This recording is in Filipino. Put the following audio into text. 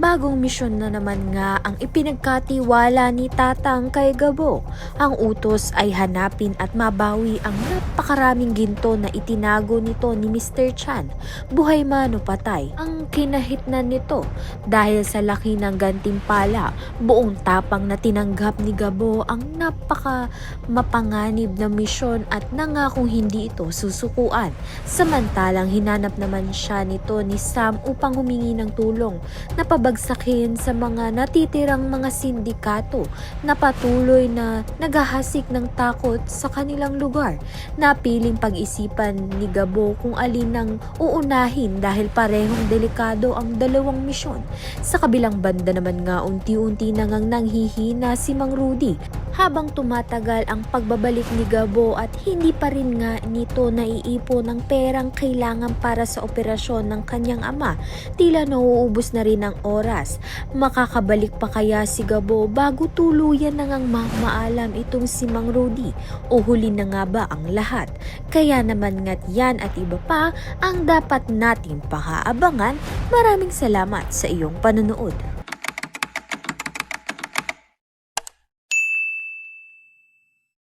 Bagong misyon na naman nga ang ipinagkatiwala ni Tatang kay Gabo. Ang utos ay hanapin at mabawi ang napakaraming ginto na itinago nito ni Mr. Chan, buhay man o patay. Ang kinahitnan nito dahil sa laki ng gantimpala, buong tapang na tinanggap ni Gabo ang napaka mapanganib na misyon at nangakong hindi ito susukuan. Samantalang hinanap naman siya nito ni Sam upang humingi ng tulong na pabagsakin sa mga natitirang mga sindikato na patuloy na naghahasik ng takot sa kanilang lugar. Napiling pag-isipan ni Gabo kung alin ang uunahin dahil parehong delikado ang dalawang misyon. Sa kabilang banda naman nga unti-unti nang nanghihina si Mang Rudy habang tumatagal ang pagbabalik ni Gabo at hindi pa rin nga nito naiipon ng perang kailangan para sa operasyon ng kanyang ama. Tila nauubos na rin ang oras. Makakabalik pa kaya si Gabo bago tuluyan na ngang maalam itong si Mang Rudy o huli na nga ba ang lahat? Kaya naman nga't yan at iba pa ang dapat nating pakaabangan. Maraming salamat sa iyong panonood.